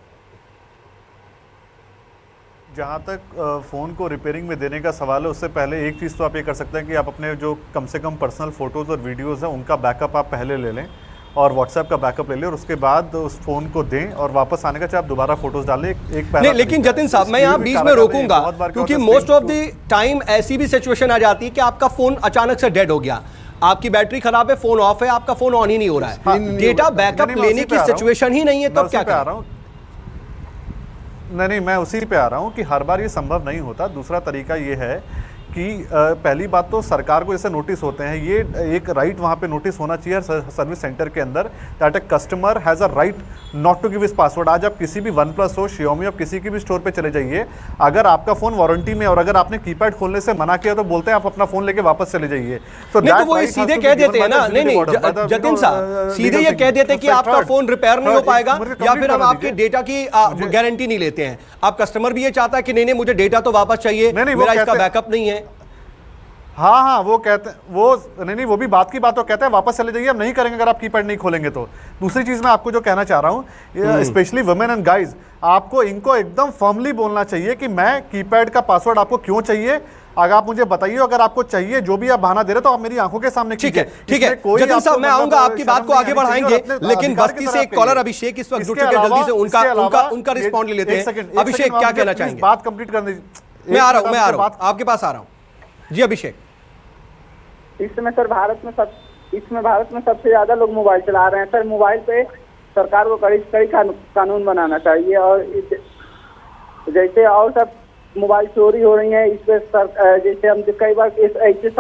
जहाँ तक फ़ोन को रिपेयरिंग में देने का सवाल है, उससे पहले एक चीज़ तो आप ये कर सकते हैं कि आप अपने जो कम से कम पर्सनल फ़ोटोज़ और वीडियोज़ हैं उनका बैकअप आप पहले ले लें और व्हाट्सएप का बैकअप ले लें और उसके बाद उस फ़ोन को दें और वापस आने का चाहे आप दोबारा फ़ोटोज़ डालें। एक नहीं, लेकिन जतिन साहब, मैं यहाँ बीच में रोकूंगा, क्योंकि मोस्ट ऑफ द टाइम ऐसी भी सिचुएशन आ जाती है कि आपका फ़ोन अचानक से डेड हो गया, आपकी बैटरी खराब है, फ़ोन ऑफ है, आपका फ़ोन ऑन ही नहीं हो रहा है, डेटा बैकअप लेने की सिचुएशन ही नहीं है, तब क्या कर रहा हूँ? नहीं, मैं उसी पे आ रहा हूँ कि हर बार ये संभव नहीं होता। दूसरा तरीका ये है कि पहली बात तो सरकार को जैसे नोटिस होते हैं, ये एक राइट वहाँ पे नोटिस होना चाहिए सर्विस सेंटर के अंदर, that a customer has a right not to give his password. आज आप किसी भी OnePlus हो, Xiaomi, आप किसी की भी स्टोर पे चले जाइए, अगर आपका फ़ोन वारंटी में और अगर आपने कीपैड खोलने से मना किया तो बोलते हैं आप अपना फ़ोन लेके वापस चले जाइए। तो वो सीधे कह देते हैं ना, नहीं जतिन साहब, सीधे ये कह देते हैं कि आपका फ़ोन रिपेयर नहीं हो पाएगा या फिर हम आपके डेटा की गारंटी नहीं लेते हैं। आप कस्टमर भी ये चाहता है कि नहीं, मुझे डेटा तो वापस चाहिए, मेरा इसका बैकअप नहीं है। हाँ, वो कहते हैं, वो नहीं, वो भी बात की बात तो कहते हैं वापस चले जाइए, हम नहीं करेंगे अगर आप कीपैड नहीं खोलेंगे तो। दूसरी चीज़ मैं आपको जो कहना चाह रहा हूँ, स्पेशली वुमेन एंड गाइज, आपको इनको एकदम फर्मली बोलना चाहिए कि मैं कीपैड का पासवर्ड आपको क्यों चाहिए, अगर आप मुझे बताइए, अगर आपको चाहिए जो भी आप बहाना दे रहे तो आप मेरी आंखों के सामने ठीक है, कीजिए। ठीक है इसमें कोई जतिन साहब, आपको मैं आऊंगा, मतलब आपकी बात को शर्म आगे नहीं आनी चाहिए बढ़ाएंगे, और अपने लेकिन अधिकार की बस्ती तरफ से एक पे कॉलर जाइए। अभिषेक इस वक्त इसके जुड़ चुके हैं, अलावा- जल्दी से इसके अलावा उनका रिस्पॉन्ड ले लेते एक हैं। सेकंड, अभिषेक क्या कहना प्लीज चाहेंगे? बात कंप्लीट करने दीजिए। मैं आ रहा हूं, आपके पास आ रहा हूं जी अभिषेक। इस समय सर भारत में सबसे ज्यादा लोग मोबाइल चला रहे हैं सर। मोबाइल पे सरकार को कड़ी कानून बनाना चाहिए, और जैसे और सब मोबाइल चोरी हो रही है, इस पे जैसे हम कई बार ऐसे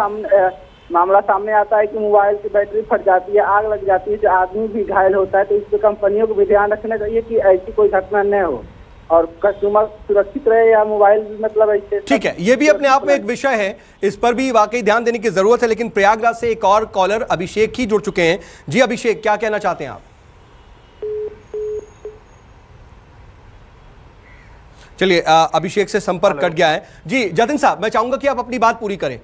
मामला सामने आता है कि मोबाइल की बैटरी फट जाती है, आग लग जाती है, जो आदमी भी घायल होता है। तो इस पे कंपनियों को भी ध्यान रखना चाहिए कि ऐसी कोई घटना न हो और कस्टमर सुरक्षित रहे, या मोबाइल मतलब ऐसे। ठीक है, ये भी अपने आप में एक विषय है, इस पर भी वाकई ध्यान देने की जरूरत है। लेकिन प्रयागराज से एक और कॉलर अभिषेक ही जुड़ चुके हैं। जी अभिषेक, क्या कहना चाहते हैं आप? चलिए, अभिषेक से संपर्क कट गया है। जी जतिन साहब, मैं चाहूंगा कि आप अपनी बात पूरी करें।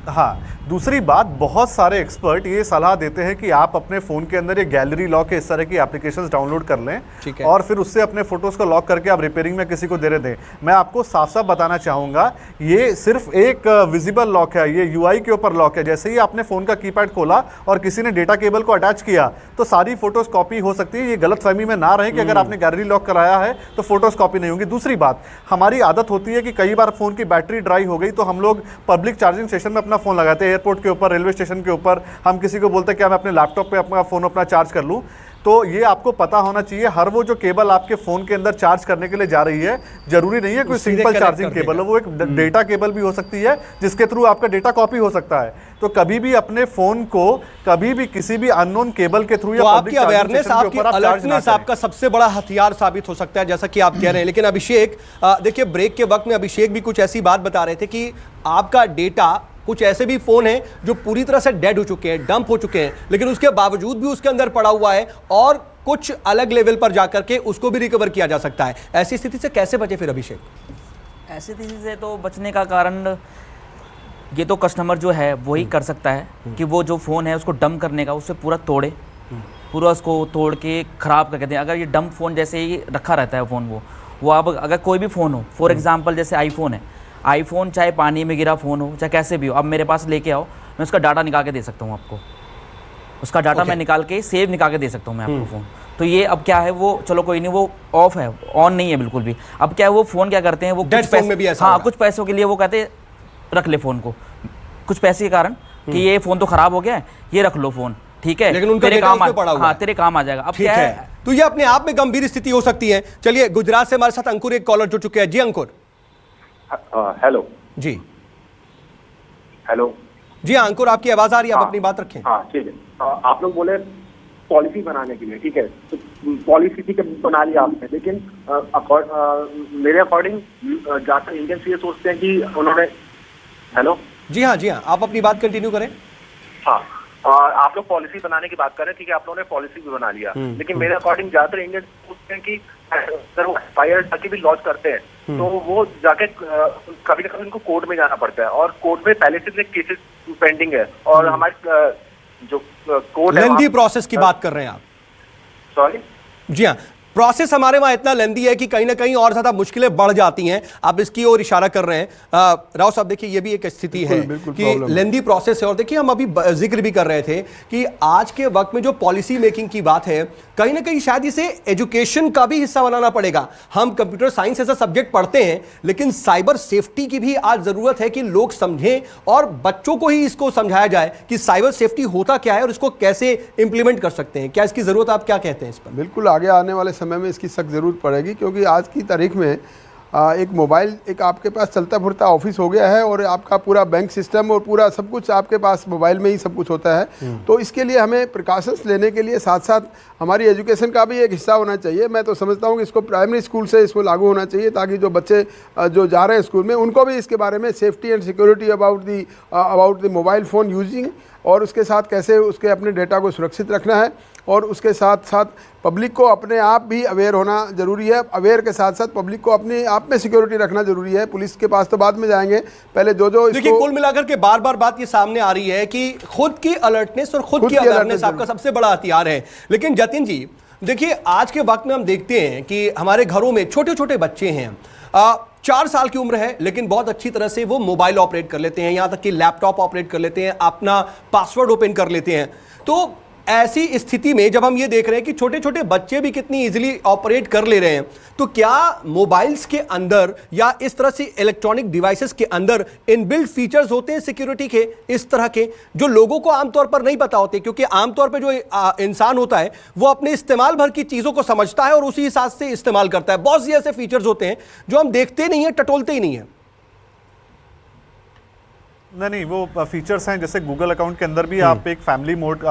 हाँ, दूसरी बात, बहुत सारे एक्सपर्ट ये सलाह देते हैं कि आप अपने फ़ोन के अंदर ये गैलरी लॉक है, इस तरह की एप्लीकेशंस डाउनलोड कर लें, ठीक है, और फिर उससे अपने फ़ोटोज़ को लॉक करके आप रिपेयरिंग में किसी को दे दें। मैं आपको साफ साफ बताना चाहूँगा, ये सिर्फ एक विजिबल लॉक है, ये यूआई के ऊपर लॉक है। जैसे ही आपने फ़ोन का कीपैड खोला और किसी ने डेटा केबल को अटैच किया तो सारी फ़ोटोज़ कॉपी हो सकती है। ये गलतफहमी में ना रहे कि अगर आपने गैलरी लॉक कराया है तो फ़ोटोज़ कॉपी नहीं होंगी। दूसरी बात, हमारी आदत होती है कि कई बार फ़ोन की बैटरी ड्राई हो गई तो हम लोग पब्लिक चार्जिंग स्टेशन में अपना फ़ोन लगाते हैं, एयरपोर्ट के ऊपर, रेलवे स्टेशन के ऊपर। हम किसी को बोलते हैं क्या मैं अपने लैपटॉप पे अपना फ़ोन अपना चार्ज कर लूँ। तो ये आपको पता होना चाहिए, हर वो जो केबल आपके फ़ोन के अंदर चार्ज करने के लिए जा रही है, जरूरी नहीं है कोई सिंपल चार्जिंग केबल है, वो एक डेटा केबल भी हो सकती है जिसके थ्रू आपका डेटा कॉपी हो सकता है। तो कभी भी अपने फ़ोन को कभी भी किसी भी अननोन केबल के थ्रू, तो आपकी अवेयरनेस, आपकी अलर्टनेस आपका सबसे बड़ा हथियार साबित हो सकता है, जैसा कि आप कह रहे हैं। लेकिन अभिषेक, देखिए ब्रेक के वक्त में अभिषेक भी कुछ ऐसी बात बता रहे थे कि आपका डेटा, कुछ ऐसे भी फोन हैं जो पूरी तरह से डेड हो चुके हैं, डंप हो चुके हैं, लेकिन उसके बावजूद भी उसके अंदर पड़ा हुआ है और कुछ अलग लेवल पर जाकर के उसको भी रिकवर किया जा सकता है। ऐसी स्थिति से कैसे बचे फिर अभिषेक? ऐसी स्थिति से तो बचने का कारण ये तो कस्टमर जो है वही कर सकता है कि वो जो फ़ोन है उसको डंप करने का, उससे पूरा तोड़े, पूरा उसको तोड़ के ख़राब करके दें। अगर ये डंप फ़ोन जैसे ही रखा रहता है फ़ोन, वो अब अगर कोई भी फ़ोन हो, फॉर एग्जांपल जैसे आईफोन है, आईफोन चाहे पानी में गिरा फ़ोन हो, चाहे कैसे भी हो, अब मेरे पास लेके आओ, मैं उसका डाटा निकाल के दे सकता हूँ आपको, उसका डाटा मैं निकाल के सेव निकाल के दे सकता हूँ मैं आपको फ़ोन। तो ये अब क्या है, वो चलो कोई नहीं, वो ऑफ है, ऑन नहीं है बिल्कुल भी। अब क्या है, वो फ़ोन क्या करते हैं, वो कुछ पैसे में भी ऐसा, हाँ, कुछ पैसों के लिए वो कहते हैं रख ले फ़ोन को, कुछ पैसे के कारण कि ये फ़ोन तो ख़राब हो गया है, ये रख लो फ़ोन, ठीक है, लेकिन उनका तेरे काम पड़ा हुआ, हाँ तेरे काम आ जाएगा। अब क्या है, तो ये अपने आप में गंभीर स्थिति हो सकती है। चलिए, गुजरात से हमारे साथ अंकुर एक कॉलर जुड़ चुके हैं। जी अंकुर। हेलो जी। हेलो जी अंकुर, आपकी आवाज आ रही है, आप अपनी बात रखें। हाँ ठीक है, आप लोग बोले पॉलिसी बनाने के लिए, ठीक है, तो पॉलिसी ठीक है बना लिया आपने, लेकिन मेरे अकॉर्डिंग ज्यादातर इंडियंस ये सोचते हैं कि उन्होंने, हेलो, जी हाँ आप अपनी बात कंटिन्यू करें। हाँ, आप लोग पॉलिसी बनाने की बात कर रहे हैं, ठीक है, आप लोगों ने पॉलिसी भी बना लिया, लेकिन मेरे अकॉर्डिंग ज्यादातर इंडियन सोचते हैं कि अगर वो FIR जाके भी लॉन्च करते हैं तो वो जाके कभी ना कभी उनको कोर्ट में जाना पड़ता है, और कोर्ट में पहले से केसेस पेंडिंग है, और हमारे जो कोर्ट है, लेंथी प्रोसेस की बात कर रहे हैं आप? सॉरी, जी हाँ, प्रोसेस हमारे वहाँ इतना लेंदी है कि कहीं ना कहीं और ज़्यादा मुश्किलें बढ़ जाती हैं। आप इसकी ओर इशारा कर रहे हैं। राव साहब, देखिए ये भी एक स्थिति है कि लेंदी प्रोसेस है। और देखिए, हम अभी जिक्र भी कर रहे थे कि आज के वक्त में जो पॉलिसी मेकिंग की बात है, कहीं ना कहीं शायद इसे एजुकेशन का भी हिस्सा बनाना पड़ेगा। हम कंप्यूटर साइंस ऐसा सब्जेक्ट पढ़ते हैं, लेकिन साइबर सेफ्टी की भी आज ज़रूरत है कि लोग समझें और बच्चों को ही इसको समझाया जाए कि साइबर सेफ्टी होता क्या है और इसको कैसे इंप्लीमेंट कर सकते हैं। क्या इसकी ज़रूरत, आप क्या कहते हैं इस पर? बिल्कुल, आगे आने वाले समय में इसकी सख्त ज़रूरत पड़ेगी, क्योंकि आज की तारीख में एक मोबाइल एक आपके पास चलता फिरता ऑफिस हो गया है, और आपका पूरा बैंक सिस्टम और पूरा सब कुछ आपके पास मोबाइल में ही सब कुछ होता है। तो इसके लिए हमें प्रिकॉशंस लेने के लिए साथ साथ हमारी एजुकेशन का भी एक हिस्सा होना चाहिए। मैं तो समझता हूँ कि इसको प्राइमरी स्कूल से इसको लागू होना चाहिए, ताकि जो बच्चे जो जा रहे हैं स्कूल में, उनको भी इसके बारे में safety and security about the mobile phone using, और उसके साथ कैसे उसके अपने डेटा को सुरक्षित रखना है, और उसके साथ साथ पब्लिक को अपने आप भी अवेयर होना ज़रूरी है। अवेयर के साथ साथ पब्लिक को अपने आप में सिक्योरिटी रखना ज़रूरी है। पुलिस के पास तो बाद में जाएंगे, पहले जो देखिए, कुल मिलाकर के बार बार बात ये सामने आ रही है कि खुद की अलर्टनेस और खुद की अवेयरनेस आपका सबसे बड़ा हथियार है। लेकिन जतिन जी, देखिए, आज के वक्त में हम देखते हैं कि हमारे घरों में छोटे छोटे बच्चे हैं, 4 साल की उम्र है, लेकिन बहुत अच्छी तरह से वो मोबाइल ऑपरेट कर लेते हैं, यहां तक कि लैपटॉप ऑपरेट कर लेते हैं, अपना पासवर्ड ओपन कर लेते हैं। तो ऐसी स्थिति में जब हम ये देख रहे हैं कि छोटे छोटे बच्चे भी कितनी इजीली ऑपरेट कर ले रहे हैं, तो क्या मोबाइल्स के अंदर या इस तरह से इलेक्ट्रॉनिक डिवाइसेस के अंदर इनबिल्ट फीचर्स होते हैं सिक्योरिटी के, इस तरह के जो लोगों को आमतौर पर नहीं पता होते? क्योंकि आमतौर पर जो इंसान होता है वो अपने इस्तेमाल भर की चीज़ों को समझता है और उसी हिसाब से इस्तेमाल करता है। बहुत से ऐसे फीचर्स होते हैं जो हम देखते नहीं है, टटोलते ही नहीं है। नहीं, वो फीचर्स हैं जैसे गूगल अकाउंट के अंदर भी आप एक फैमिली मोड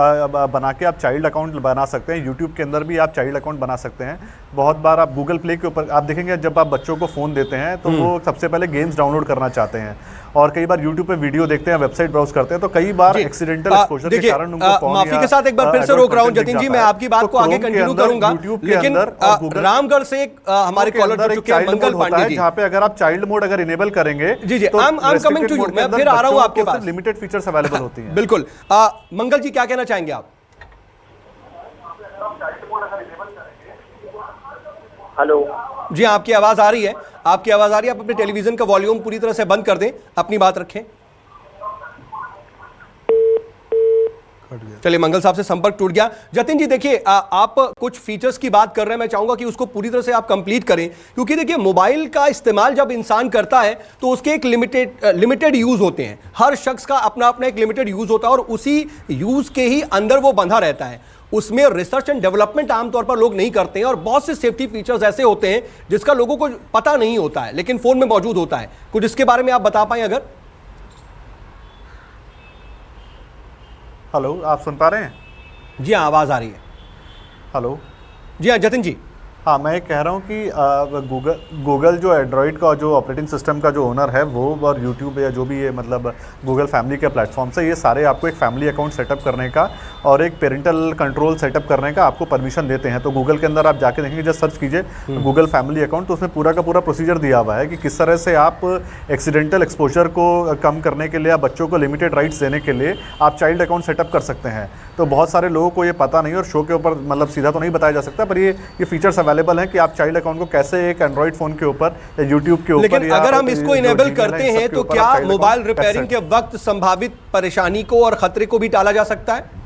बना के आप चाइल्ड अकाउंट बना सकते हैं। यूट्यूब के अंदर भी आप चाइल्ड अकाउंट बना सकते हैं। बहुत बार आप गूगल प्ले के ऊपर आप देखेंगे, जब आप बच्चों को फ़ोन देते हैं तो वो सबसे पहले गेम्स डाउनलोड करना चाहते हैं, और कई बार यूट्यूब पे वीडियो देखते हैं, वेबसाइट ब्राउज करते हैं, तो कई बार एक्सीडेंटल एक्सपोजर के कारण उनको माफी के साथ एक बार फिर से रोक रहा हूं जतिन जी, मैं आपकी बात को आगे कंटिन्यू करूंगा, लेकिन रामगढ़ से हमारे कॉलर जुड़ चुके हैं मंगल पांडे जी, जहां पे अगर आप चाइल्ड मोड अगर इनेबल करेंगे, जी जी, I am coming to you, मैं फिर आ रहा हूं आपके पास। लिमिटेड फीचर्स अवेलेबल होती हैं। बिल्कुल। मंगल जी, क्या कहना चाहेंगे आप? हेलो जी, आपकी आवाज आ रही है, आपकी आवाज आ रही है। आप अपने टेलीविजन का वॉल्यूम पूरी तरह से बंद कर दें, अपनी बात रखें। चलिए, मंगल साहब से संपर्क टूट गया। जतिन जी, देखिए, आप कुछ फीचर्स की बात कर रहे हैं, मैं चाहूंगा कि उसको पूरी तरह से आप कंप्लीट करें, क्योंकि देखिए, मोबाइल का इस्तेमाल जब इंसान करता है तो उसके एक लिमिटेड यूज होते हैं। हर शख्स का अपना अपना एक लिमिटेड यूज होता है और उसी यूज के ही अंदर वो बंधा रहता है। उसमें रिसर्च एंड डेवलपमेंट आमतौर पर लोग नहीं करते हैं, और बहुत से सेफ्टी फीचर्स ऐसे होते हैं जिसका लोगों को पता नहीं होता है, लेकिन फोन में मौजूद होता है। कुछ इसके बारे में आप बता पाए अगर? हेलो, आप सुन पा रहे हैं? जी हाँ, आवाज आ रही है। हेलो, जी हाँ जतिन जी। हाँ, मैं कह रहा हूँ कि गूगल जो एंड्रॉयड का जो ऑपरेटिंग सिस्टम का जो ओनर है वो, और यूट्यूब या जो भी ये मतलब गूगल फैमिली के प्लेटफॉर्म से, ये सारे आपको एक फैमिली अकाउंट सेटअप करने का और एक पेरेंटल कंट्रोल सेटअप करने का आपको परमिशन देते हैं। तो गूगल के अंदर आप जाके देखेंगे, जब सर्च कीजिए गूगल फैमिली अकाउंट, तो उसमें पूरा का पूरा प्रोसीजर दिया हुआ है कि किस तरह से आप एक्सीडेंटल एक्सपोजर को कम करने के लिए, आप बच्चों को लिमिटेड राइट्स देने के लिए आप चाइल्ड अकाउंट सेटअप कर सकते हैं। तो बहुत सारे लोगों को ये पता नहीं, और शो के ऊपर मतलब सीधा तो नहीं बताया जा सकता, पर ये फीचर्स अवेलेबल हैं कि आप चाइल्ड अकाउंट को कैसे एक एंड्रॉइड फोन के ऊपर या यूट्यूब के ऊपर, लेकिन अगर हम इसको इनेबल करते हैं तो क्या मोबाइल रिपेयरिंग के वक्त संभावित परेशानी को और खतरे को भी टाला जा सकता है?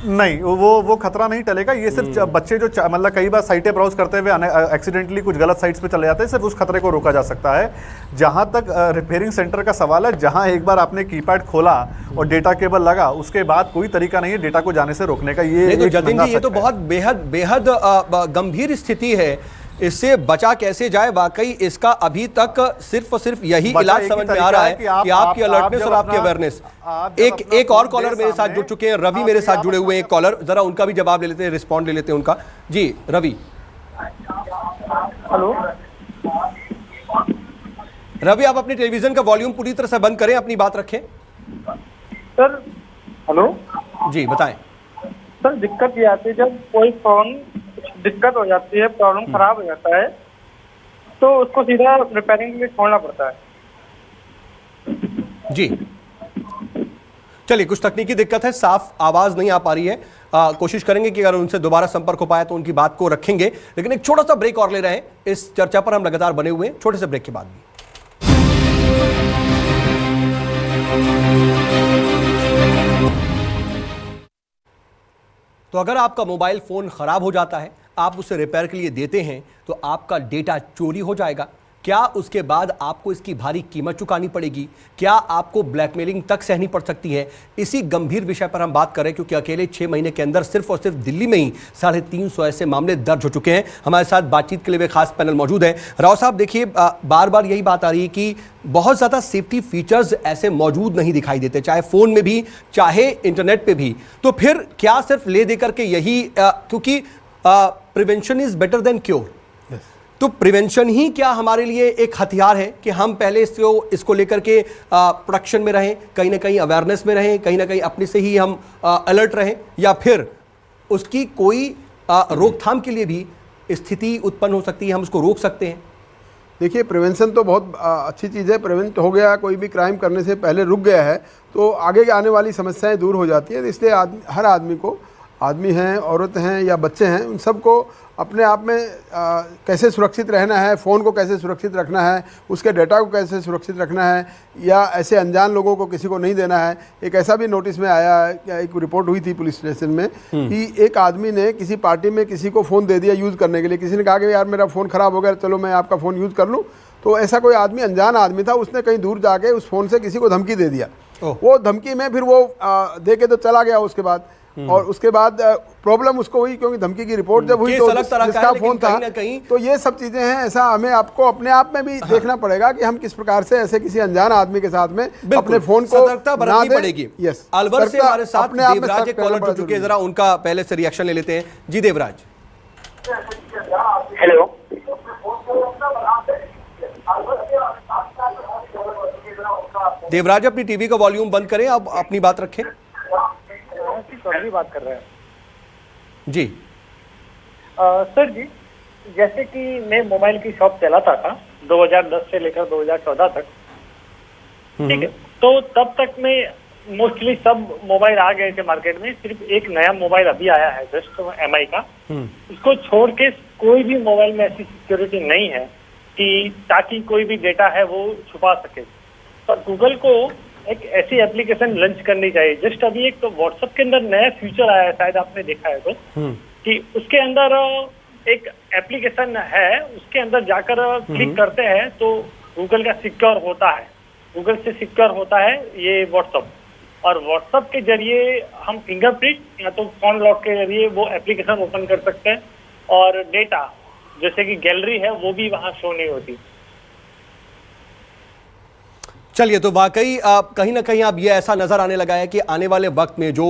नहीं, वो खतरा नहीं टलेगा। ये सिर्फ बच्चे जो मतलब कई बार साइटें ब्राउज करते हुए एक्सीडेंटली कुछ गलत साइट्स पे चले जाते हैं, सिर्फ उस खतरे को रोका जा सकता है। जहां तक रिपेयरिंग सेंटर का सवाल है, जहां एक बार आपने कीपैड खोला और डेटा केबल लगा, उसके बाद कोई तरीका नहीं है डेटा को जाने से रोकने का। ये तो जतिन जी, ये तो बहुत बेहद गंभीर स्थिति है। इससे बचा कैसे जाए? वाकई इसका अभी तक सिर्फ और सिर्फ यही इलाज समझ में आ रहा है कि आपकी अलर्टनेस और आपकी अवेयरनेस। एक और कॉलर मेरे साथ जुड़ चुके हैं, रवि मेरे साथ जुड़े हुए हैं, एक कॉलर, जरा उनका भी जवाब ले लेते हैं, रिस्पॉन्ड ले लेते हैं उनका। जी रवि। हेलो रवि, आप अपने टेलीविजन का वॉल्यूम पूरी तरह से बंद करें, अपनी बात रखें सर। हेलो जी, बताएं सर। दिक्कत ये आती है जब कोई फोन दिक्कत हो जाती है, प्रॉब्लम खराब हो जाता है, तो उसको सीधा रिपेयरिंग के लिए छोड़ना पड़ता है। जी, चलिए, कुछ तकनीकी दिक्कत है, साफ आवाज नहीं आ पा रही है। कोशिश करेंगे कि अगर उनसे दोबारा संपर्क हो पाए तो उनकी बात को रखेंगे, लेकिन एक छोटा सा ब्रेक और ले रहे हैं। इस चर्चा पर हम लगातार बने हुए हैं, छोटे से ब्रेक के बाद भी। तो अगर आपका मोबाइल फोन खराब हो जाता है, आप उसे रिपेयर के लिए देते हैं, तो आपका डेटा चोरी हो जाएगा। क्या उसके बाद आपको इसकी भारी कीमत चुकानी पड़ेगी? क्या आपको ब्लैकमेलिंग तक सहनी पड़ सकती है? इसी गंभीर विषय पर हम बात कर रहे हैं, क्योंकि अकेले 6 महीने के अंदर सिर्फ और सिर्फ दिल्ली में ही 350 ऐसे मामले दर्ज हो चुके हैं। हमारे साथ बातचीत के लिए वे खास पैनल मौजूद है। राव साहब, देखिए, बार बार यही बात आ रही है कि बहुत ज़्यादा सेफ्टी फीचर्स ऐसे मौजूद नहीं दिखाई देते, चाहे फ़ोन में भी, चाहे इंटरनेट पे भी। तो फिर क्या सिर्फ ले दे करके यही, क्योंकि prevention is better than cure, तो प्रिवेंशन ही क्या हमारे लिए एक हथियार है कि हम पहले इसको लेकर के प्रोडक्शन में रहें, कहीं ना कहीं अवेयरनेस में रहें, कहीं ना कहीं अपने से ही हम अलर्ट रहें, या फिर उसकी कोई रोकथाम के लिए भी स्थिति उत्पन्न हो सकती है, हम उसको रोक सकते हैं? देखिए, प्रिवेंशन तो बहुत अच्छी चीज़ है। प्रिवेंट हो गया, कोई भी क्राइम करने से पहले रुक गया है, तो आगे आने वाली समस्याएं दूर हो जाती है। इसलिए हर आदमी को आदमी हैं, औरत हैं या बच्चे हैं, उन सबको अपने आप में कैसे सुरक्षित रहना है, फ़ोन को कैसे सुरक्षित रखना है, उसके डाटा को कैसे सुरक्षित रखना है, या ऐसे अनजान लोगों को किसी को नहीं देना है। एक ऐसा भी नोटिस में आया, एक रिपोर्ट हुई थी पुलिस स्टेशन में कि एक आदमी ने किसी पार्टी में किसी को फ़ोन दे दिया यूज़ करने के लिए। किसी ने कहा कि यार मेरा फ़ोन ख़राब हो गया, चलो मैं आपका फ़ोन यूज़ कर लूँ। तो ऐसा कोई आदमी, अनजान आदमी था, उसने कहीं दूर जाके उस फ़ोन से किसी को धमकी दे दिया। वो धमकी में फिर वो दे के तो चला गया उसके बाद, और उसके बाद प्रॉब्लम उसको हुई क्योंकि धमकी की रिपोर्ट जब हुई तो जिसका फोन था। तो ये सब चीजें हैं, ऐसा हमें आपको अपने आप में भी देखना पड़ेगा कि हम किस प्रकार से ऐसे किसी अनजान आदमी के साथ में अपने फोन को सतर्कता बरतनी पड़ेगी। यस, अलवर से हमारे साथ देवराज एक कॉलर जुड़ चुके हैं, जरा उनका पहले से रिएक्शन ले लेते हैं। जी देवराज। हेलो, देवराज अपनी टीवी का वॉल्यूम बंद करें, अब अपनी बात रखें। सर बात कर रहे हैं जी। सर जी, जैसे कि मैं मोबाइल की शॉप चलाता था 2010 से लेकर 2014 तक, ठीक है। तो तब तक में मोस्टली सब मोबाइल आ गए थे मार्केट में, सिर्फ एक नया मोबाइल अभी आया है जस्ट MI का। इसको छोड़ के कोई भी मोबाइल में ऐसी सिक्योरिटी नहीं है कि ताकि कोई भी डेटा है वो छुपा सके। पर गूगल को एक ऐसी एप्लीकेशन लॉन्च करनी चाहिए। जस्ट अभी एक तो व्हाट्सएप के अंदर नया फीचर आया है, शायद आपने देखा है तो, कि उसके अंदर एक एप्लीकेशन है, उसके अंदर जाकर क्लिक करते हैं तो गूगल का सिक्योर होता है, गूगल से सिक्योर होता है ये व्हाट्सएप। और व्हाट्सएप के जरिए हम फिंगरप्रिंट या तो फोन लॉक के जरिए वो एप्लीकेशन ओपन कर सकते हैं, और डेटा जैसे कि गैलरी है वो भी वहाँ शो नहीं होती। चलिए, तो वाकई कहीं ना कहीं अब ये ऐसा नजर आने लगा है कि आने वाले वक्त में जो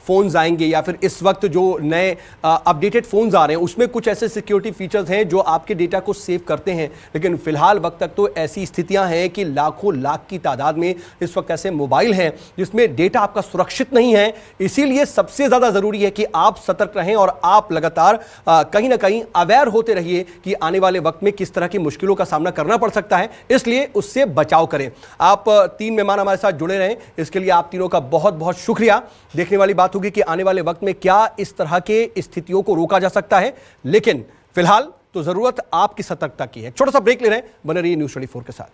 फोन्स आएंगे या फिर इस वक्त जो नए अपडेटेड फोन्स आ रहे हैं उसमें कुछ ऐसे सिक्योरिटी फीचर्स हैं जो आपके डेटा को सेव करते हैं। लेकिन फिलहाल वक्त तक तो ऐसी स्थितियां हैं कि लाखों लाख की तादाद में इस वक्त ऐसे मोबाइल हैं जिसमें डेटा आपका सुरक्षित नहीं है। इसीलिए सबसे ज़्यादा ज़रूरी है कि आप सतर्क रहें और आप लगातार कहीं ना कहीं अवेयर होते रहिए कि आने वाले वक्त में किस तरह की मुश्किलों का सामना करना पड़ सकता है, इसलिए उससे बचाव करें। आप 3 मेहमान हमारे साथ जुड़े रहें, इसके लिए आप तीनों का बहुत बहुत शुक्रिया। देखने वाली बात होगी कि आने वाले वक्त में क्या इस तरह के स्थितियों को रोका जा सकता है, लेकिन फिलहाल तो जरूरत आपकी सतर्कता की है। छोटा सा ब्रेक ले रहे हैं, बने रहिए न्यूज़ 24 के साथ।